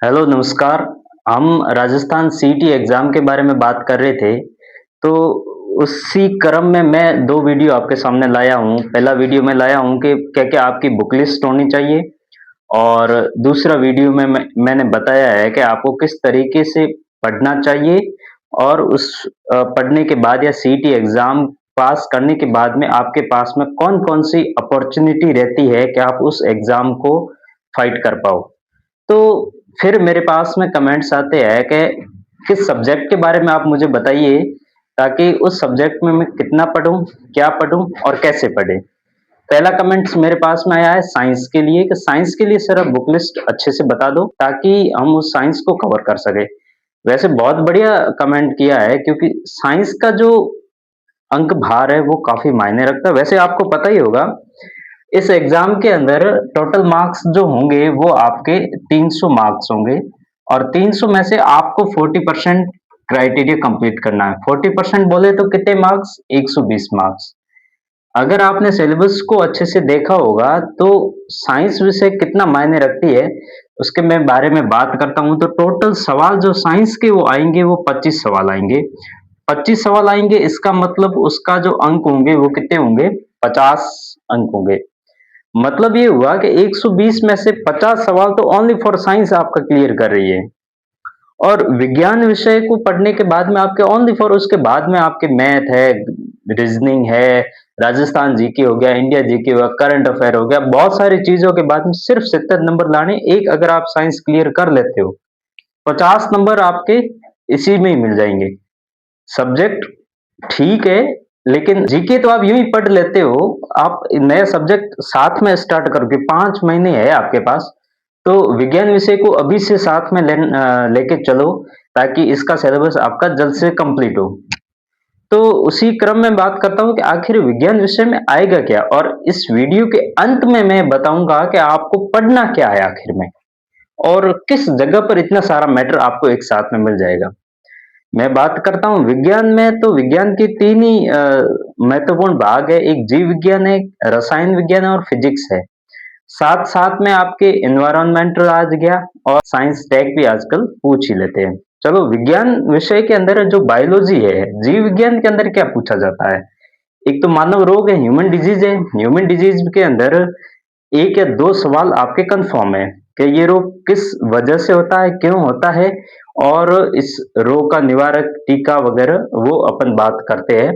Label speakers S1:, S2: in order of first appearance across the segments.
S1: Hello, नमस्कार। हम Rajasthan CET exam के बारे में बात कर रहे थे, तो उसी क्रम में मैं 2 वीडियो आपके सामने लाया हूँ। पहला वीडियो मैं लाया हूँ कि क्या-क्या आपकी बुक लिस्ट होनी चाहिए और दूसरा वीडियो में मैंने बताया है कि आपको किस तरीके से पढ़ना चाहिए और उस पढ़ने के बाद या सीईटी एग्ज़ाम पास करने के बाद में आपके पास में कौन-कौन सी अपॉर्च्युनिटी रहती है कि आप उस एग्ज़ाम को फाइट कर पाओ। तो फिर मेरे पास में कमेंट्स आते हैं कि किस सब्जेक्ट के बारे में आप मुझे बताइए, ताकि उस सब्जेक्ट में मैं कितना पढूँ, क्या पढूँ और कैसे पढ़ें? पहला कमेंट्स मेरे पास में आया है साइंस के लिए कि साइंस के लिए सर आप बुक लिस्ट अच्छे से बता दो, ताकि हम उस साइंस को कवर कर सकें। वैसे बहुत बढ़िया कमेंट किया है, क्योंकि साइंस का जो अंक भार है वो काफ़ी मायने रखता है। वैसे आपको पता ही होगा, इस एग्ज़ाम के अंदर टोटल मार्क्स जो होंगे वो आपके 300 मार्क्स होंगे और 300 में से आपको 40% क्राइटेरिया कंप्लीट करना है। 40% बोले तो कितने मार्क्स? 120 मार्क्स। अगर आपने सिलेबस को अच्छे से देखा होगा तो साइंस विषय कितना मायने रखती है, उसके मैं बारे में बात करता हूँ। तो टोटल सवाल जो साइंस के वो आएँगे, वो 25 सवाल आएँगे। 25 सवाल आएँगे, इसका मतलब उसका जो अंक होंगे वो कितने होंगे? 50 अंक होंगे। मतलब ये हुआ कि 120 में से 50 सवाल तो ओनली फॉर साइंस आपका क्लियर कर रही है। और विज्ञान विषय को पढ़ने के बाद में आपके ओनली फॉर उसके बाद में आपके मैथ है, रीजनिंग है, राजस्थान जीके हो गया, इंडिया जीके हो गया, करंट अफेयर हो गया, बहुत सारी चीजों के बाद में सिर्फ 70 नंबर लाने। एक अगर आप साइंस क्लियर कर लेते हो, 50 नंबर आपके इसी में ही मिल जाएंगे। सब्जेक्ट ठीक है, लेकिन जीके तो आप यूं ही पढ़ लेते हो। आप नया सब्जेक्ट साथ में स्टार्ट करोगे, 5 महीने है आपके पास, तो विज्ञान विषय को अभी से साथ में लेके चलो, ताकि इसका सिलेबस आपका जल्द से कंप्लीट हो। तो उसी क्रम में बात करता हूँ कि आखिर विज्ञान विषय में आएगा क्या, और इस वीडियो के अंत में मैं बताऊंगा कि आपको पढ़ना क्या है आखिर में, और किस जगह पर इतना सारा मैटर आपको एक साथ में मिल जाएगा। मैं बात करता हूँ विज्ञान में, तो विज्ञान के 3 ही महत्वपूर्ण भाग है। एक जीव विज्ञान है, एक रसायन विज्ञान है और फिजिक्स है। साथ-साथ में आपके एनवायरनमेंटल आ गया, और साइंस टेक भी आजकल पूछ ही लेते हैं। चलो, विज्ञान विषय के अंदर जो बायोलॉजी है, जीव विज्ञान के अंदर क्या पूछा जाता है? एक तो मानव रोग है, ह्यूमन डिजीज है। ह्यूमन डिजीज के अंदर 1 या 2 सवाल आपके कंफर्म है कि ये रोग किस वजह से होता है, क्यों होता है, और इस रोग का निवारक टीका वगैरह वो अपन बात करते हैं।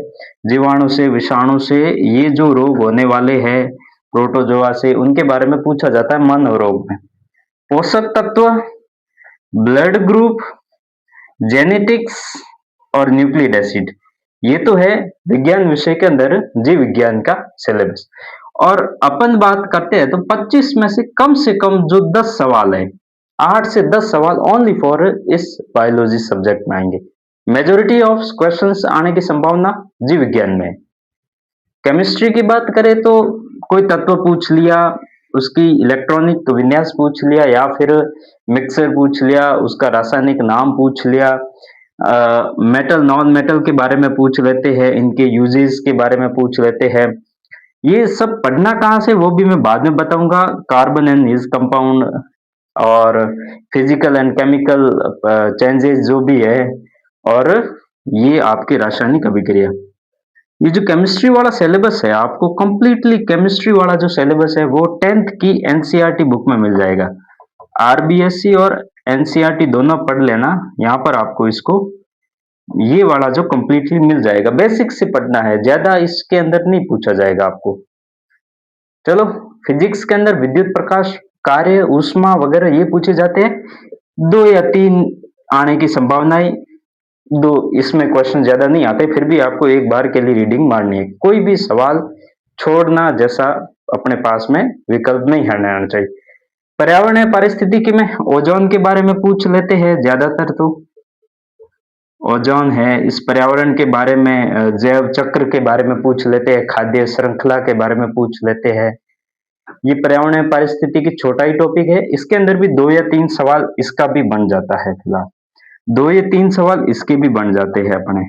S1: जीवाणु से, विषाणु से ये जो रोग होने वाले हैं, प्रोटोजोआ से, उनके बारे में पूछा जाता है मानव रोग में। पोषक तत्व, ब्लड ग्रुप, जेनेटिक्स और न्यूक्लिक एसिड, ये तो है विज्ञान विषय के अंदर जीव विज्ञान का सिलेबस। और अपन बात करते हैं तो 25 में से कम जो 10 सवाल है, 8 से 10 सवाल ओनली फॉर इस बायोलॉजी सब्जेक्ट में आएंगे। मेजोरिटी ऑफ क्वेश्चंस आने की संभावना जीव विज्ञान में है। केमिस्ट्री की बात करें तो कोई तत्व पूछ लिया, उसकी इलेक्ट्रॉनिक विन्यास पूछ लिया, या फिर मिक्सर पूछ लिया, उसका रासायनिक नाम पूछ लिया, मेटल नॉन मेटल के बारे में पूछ लेते हैं, इनके यूजेस के बारे में पूछ लेते हैं। ये सब पढ़ना कहाँ से वो भी मैं बाद में बताऊंगा। कार्बन एंड हिज कंपाउंड और फिजिकल एंड केमिकल चेंजेस जो भी है, और ये आपकी रासायनिक अभिक्रिया। ये जो केमिस्ट्री वाला सिलेबस है, आपको कंप्लीटली केमिस्ट्री वाला जो सिलेबस है वो 10th की एनसीईआरटी बुक में मिल जाएगा। आरबीएससी और एनसीईआरटी दोनों पढ़ लेना, यहाँ पर आपको इसको ये वाला जो कंप्लीटली मिल जाएगा। बेसिक से पढ़ना है, ज्यादा इसके अंदर नहीं पूछा जाएगा आपको। चलो, फिजिक्स के अंदर विद्युत प्रकाश कार्य, ऊष्मा वगैरह ये पूछे जाते हैं। 2 या 3 आने की संभावनाएं, 2, इसमें क्वेश्चन ज्यादा नहीं आते, फिर भी आपको एक बार के लिए रीडिंग मारनी है। कोई भी सवाल छोड़ना जैसा अपने पास में विकल्प नहीं रहना चाहिए। पर्यावरण पारिस्थितिकी में ओजोन के बारे में पूछ लेते हैं ज्यादातर, तो ओजोन है, इस पर्यावरण के बारे में जैव चक्र के बारे में पूछ लेते हैं, खाद्य श्रृंखला के बारे में पूछ लेते हैं। ये पर्यावरण पारिस्थितिकी छोटा ही टॉपिक है, इसके अंदर भी 2 या 3 सवाल इसका भी बन जाता है। फिलहाल 2 या 3 सवाल इसके भी बन जाते हैं अपने।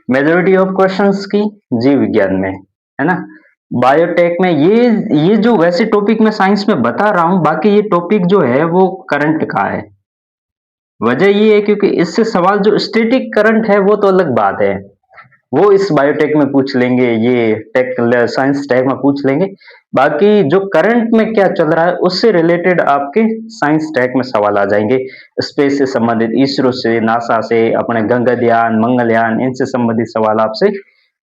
S1: मेजोरिटी ऑफ क्वेश्चंस की जीव विज्ञान में, है ना। बायोटेक में ये जो वैसे टॉपिक मैं साइंस में बता रहा हूँ, बाकी ये टॉपिक जो है वो करंट का है। वजह ये है क्योंकि इससे सवाल जो स्टैटिक करंट है वो तो अलग बात है। वो इस बायोटेक में पूछ लेंगे, ये टेक साइंस टेक में पूछ लेंगे। बाकी जो करंट में क्या चल रहा है उससे रिलेटेड आपके साइंस टेक में सवाल आ जाएंगे। स्पेस से संबंधित, इसरो से, नासा से, अपने गगनयान, मंगलयान, इनसे संबंधित सवाल आपसे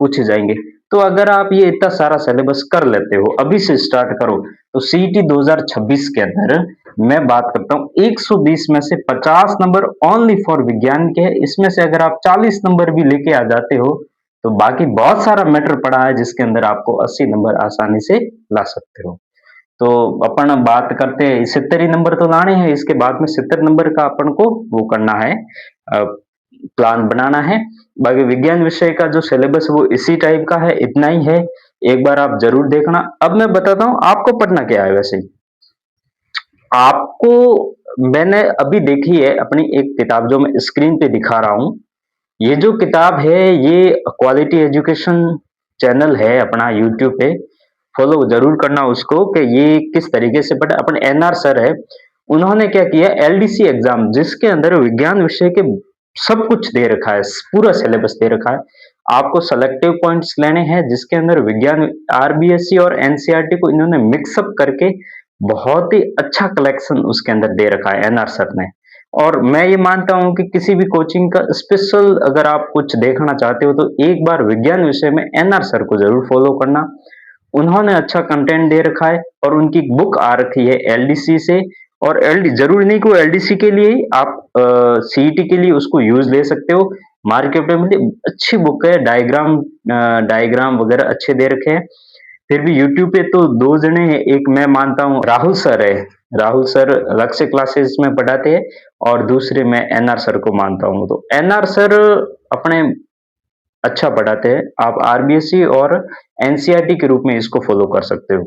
S1: पूछे जाएंगे। तो अगर आप ये इतना सारा सिलेबस कर लेते हो, अभी से स्टार्ट करो, तो सीईटी 2026 के अंदर मैं बात करता हूँ 120 में से 50 नंबर ओनली फॉर विज्ञान के हैं। इसमें से अगर आप 40 नंबर भी लेके आ जाते हो तो बाकी बहुत सारा मैटर पड़ा है जिसके अंदर आपको 80 नंबर आसानी से ला सकते हो। तो अपन बात करते हैं 70 नंबर तो लाने हैं, इसके बाद में 70 नंबर का अपन को वो करना है, प्लान बनाना है। बाकी विज्ञान विषय का जो सिलेबस वो इसी टाइप का है, इतना ही है। एक बार आप जरूर देखना। अब मैं बताता हूँ आपको पढ़ना क्या है। वैसे आपको मैंने अभी देखी है अपनी एक किताब जो मैं स्क्रीन पे दिखा रहा हूँ। ये जो किताब है ये क्वालिटी एजुकेशन चैनल है अपना यूट्यूब पे, फॉलो जरूर करना उसको कि ये किस तरीके से पढ़े। अपन एनआर सर है, उन्होंने क्या किया, एलडीसी एग्जाम जिसके अंदर विज्ञान विषय के सब कुछ दे रखा है, पूरा सिलेबस दे रखा है। आपको सेलेक्टिव पॉइंट्स लेने हैं जिसके अंदर विज्ञान आरबीएससी और एनसीईआरटी को इन्होंने मिक्सअप करके बहुत ही अच्छा कलेक्शन उसके अंदर दे रखा है एनआर सर ने। और मैं ये मानता हूँ कि किसी भी कोचिंग का स्पेशल अगर आप कुछ देखना चाहते हो तो एक बार विज्ञान विषय में एनआर सर को जरूर फॉलो करना। उन्होंने अच्छा कंटेंट दे रखा है और उनकी बुक आ रखी है एलडीसी से। और एलडी जरूरी नहीं को एलडीसी के लिए ही आप सीईटी के लिए उसको यूज ले सकते हो। मार्केट में मिली अच्छी बुक है, डायग्राम वगैरह अच्छे दे रखे हैं। फिर भी यूट्यूब पे तो दो जने हैं, एक मैं मानता हूँ राहुल सर है। राहुल सर अलग से क्लासेस में पढ़ाते हैं और दूसरे मैं एनआर सर को मानता हूँ। तो एनआर सर अपने अच्छा पढ़ाते हैं। आप आरबीएससी और एनसीईआरटी के रूप में इसको फॉलो कर सकते हो।